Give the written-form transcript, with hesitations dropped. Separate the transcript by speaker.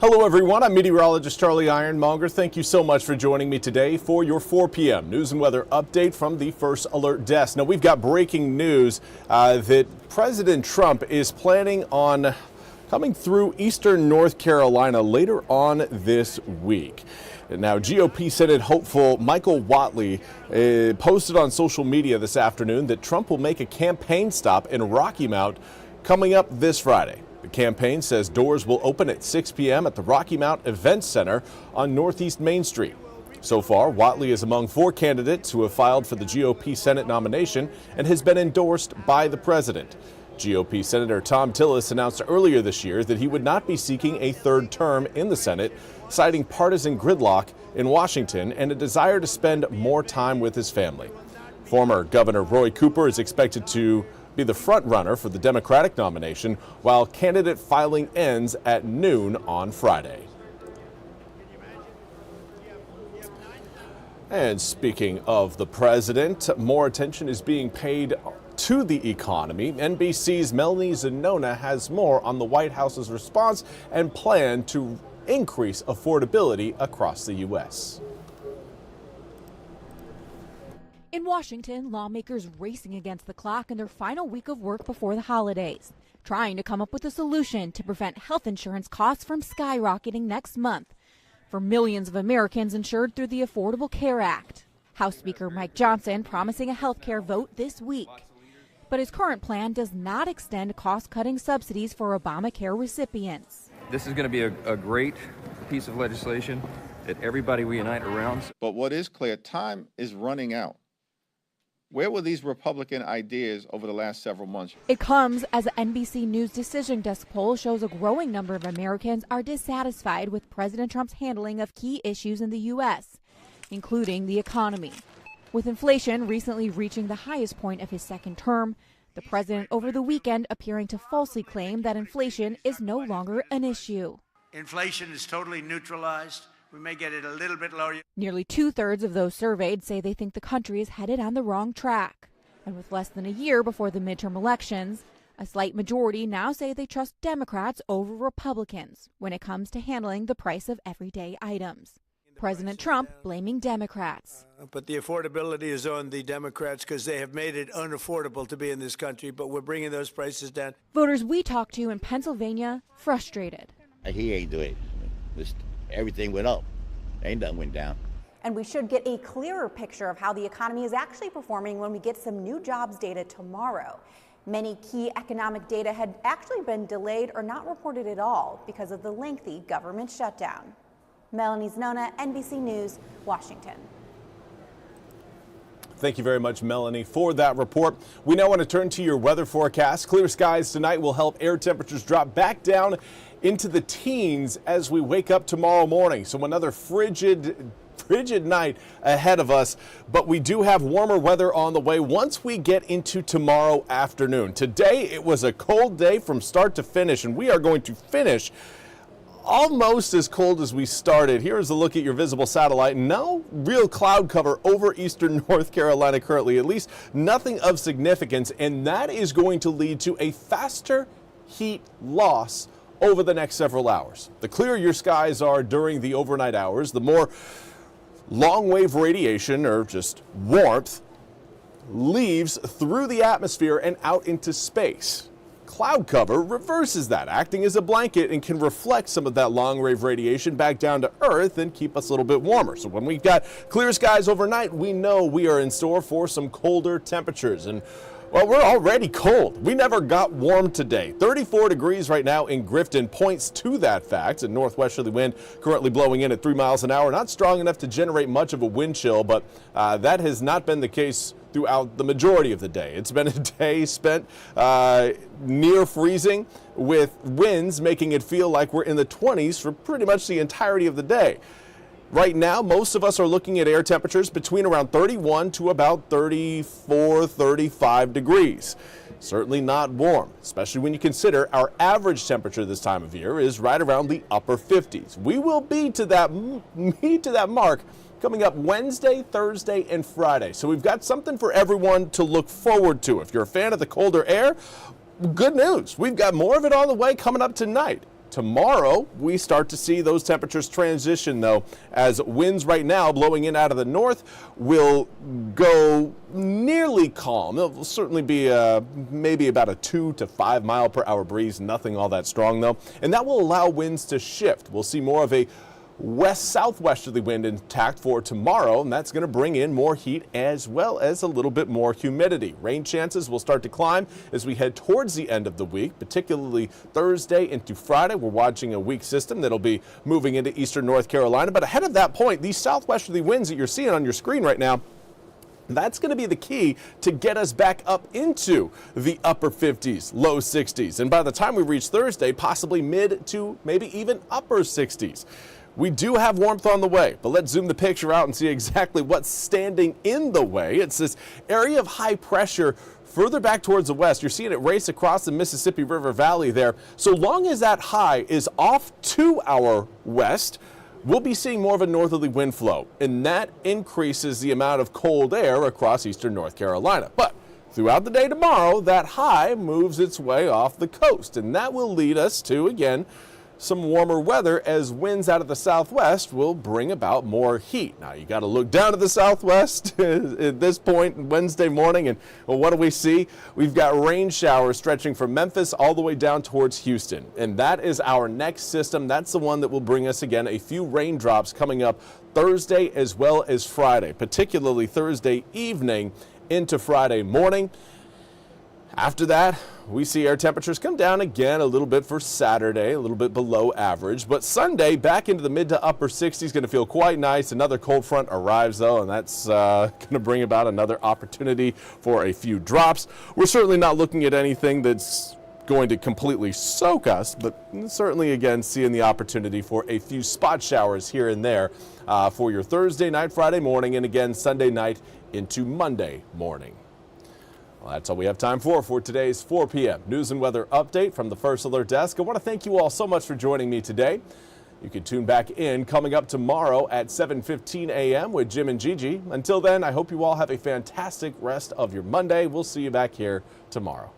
Speaker 1: Hello everyone, I'm Meteorologist Charlie Ironmonger. Thank you so much for joining me today for your 4 p.m. news and weather update from the First Alert Desk. Now we've got breaking news that President Trump is planning on coming through eastern North Carolina later on this week. Now, GOP Senate hopeful Michael Whatley posted on social media this afternoon that Trump will make a campaign stop in Rocky Mount coming up this Friday. The campaign says doors will open at 6 p.m. at the Rocky Mount Events Center on Northeast Main Street. So far, Whatley is among 4 candidates who have filed for the GOP Senate nomination and has been endorsed by the president. GOP Senator Tom Tillis announced earlier this year that he would not be seeking a third term in the Senate, citing partisan gridlock in Washington and a desire to spend more time with his family. Former Governor Roy Cooper is expected to be the front runner for the Democratic nomination, while candidate filing ends at noon on Friday. And speaking of the president, more attention is being paid to the economy. NBC's Melanie Zanona has more on the White House's response and plan to increase affordability across the U.S.
Speaker 2: In Washington, lawmakers racing against the clock in their final week of work before the holidays, trying to come up with a solution to prevent health insurance costs from skyrocketing next month for millions of Americans insured through the Affordable Care Act. House Speaker Mike Johnson promising a health care vote this week. But his current plan does not extend cost-cutting subsidies for Obamacare recipients.
Speaker 3: This is going to be a great piece of legislation that everybody will unite around.
Speaker 4: But what is clear, time is running out. Where were these Republican ideas over the last several months?
Speaker 2: It comes as an NBC News Decision Desk poll shows a growing number of Americans are dissatisfied with President Trump's handling of key issues in the U.S., including the economy. With inflation recently reaching the highest point of his second term, the president over the weekend appearing to falsely claim that inflation is no longer an issue.
Speaker 5: Inflation is totally neutralized. We may get it a little bit lower.
Speaker 2: Nearly 2/3 of those surveyed say they think the country is headed on the wrong track. And with less than a year before the midterm elections, a slight majority now say they trust Democrats over Republicans when it comes to handling the price of everyday items. President Trump blaming Democrats.
Speaker 6: But the affordability is on the Democrats because they have made it unaffordable to be in this country, but we're bringing those prices down.
Speaker 2: Voters we talked to in Pennsylvania frustrated.
Speaker 7: He ain't doing it. Everything went up. Ain't nothing went down.
Speaker 8: And we should get a clearer picture of how the economy is actually performing when we get some new jobs data tomorrow. Many key economic data had actually been delayed or not reported at all because of the lengthy government shutdown. Melanie Zanona, NBC News, Washington.
Speaker 1: Thank you very much, Melanie, for that report. We now want to turn to your weather forecast. Clear skies tonight will help air temperatures drop back down into the teens as we wake up tomorrow morning. So another frigid night ahead of us, but we do have warmer weather on the way once we get into tomorrow afternoon. Today, it was a cold day from start to finish, and we are going to finish almost as cold as we started. Here is a look at your visible satellite. No real cloud cover over eastern North Carolina currently, at least nothing of significance, and that is going to lead to a faster heat loss over the next several hours. The clearer your skies are during the overnight hours, the more long wave radiation, or just warmth, leaves through the atmosphere and out into space. Cloud cover reverses that, acting as a blanket, and can reflect some of that long wave radiation back down to Earth and keep us a little bit warmer. So when we've got clear skies overnight, we know we are in store for some colder temperatures. And well, we're already cold. We never got warm today. 34 degrees right now in Grifton points to that fact. A northwesterly wind currently blowing in at 3 miles an hour. Not strong enough to generate much of a wind chill, but that has not been the case throughout the majority of the day. It's been a day spent near freezing, with winds making it feel like we're in the 20s for pretty much the entirety of the day. Right now, most of us are looking at air temperatures between around 31 to about 34, 35 degrees. Certainly not warm, especially when you consider our average temperature this time of year is right around the upper 50s. We will be to that mark coming up Wednesday, Thursday, and Friday. So we've got something for everyone to look forward to. If you're a fan of the colder air, good news. We've got more of it on the way coming up tonight. Tomorrow, we start to see those temperatures transition, though, as winds right now blowing in out of the north will go nearly calm. It'll certainly be maybe about a 2 to 5 mile per hour breeze, nothing all that strong, though, and that will allow winds to shift. We'll see more of a west-southwesterly wind intact for tomorrow, and that's going to bring in more heat as well as a little bit more humidity. Rain chances will start to climb as we head towards the end of the week, particularly Thursday into Friday. We're watching a weak system that'll be moving into eastern North Carolina, but ahead of that point, these southwesterly winds that you're seeing on your screen right now, that's going to be the key to get us back up into the upper 50s, low 60s, and by the time we reach Thursday, possibly mid to maybe even upper 60s. We do have warmth on the way, but let's zoom the picture out and see exactly what's standing in the way. It's this area of high pressure further back towards the west. You're seeing it race across the Mississippi River Valley there. So long as that high is off to our west, we'll be seeing more of a northerly wind flow, and that increases the amount of cold air across eastern North Carolina. But throughout the day tomorrow, that high moves its way off the coast, and that will lead us to, again, some warmer weather as winds out of the southwest will bring about more heat. Now you got to look down to the southwest at this point Wednesday morning, and well, what do we see? We've got rain showers stretching from Memphis all the way down towards Houston, and that is our next system. That's the one that will bring us again a few raindrops coming up Thursday as well as Friday, particularly Thursday evening into Friday morning. After that, we see air temperatures come down again a little bit for Saturday, a little bit below average. But Sunday, back into the mid to upper 60s, going to feel quite nice. Another cold front arrives, though, and that's going to bring about another opportunity for a few drops. We're certainly not looking at anything that's going to completely soak us, but certainly, again, seeing the opportunity for a few spot showers here and there for your Thursday night, Friday morning, and again, Sunday night into Monday morning. Well, that's all we have time for today's 4 p.m. news and weather update from the First Alert Desk. I want to thank you all so much for joining me today. You can tune back in coming up tomorrow at 7:15 a.m. with Jim and Gigi. Until then, I hope you all have a fantastic rest of your Monday. We'll see you back here tomorrow.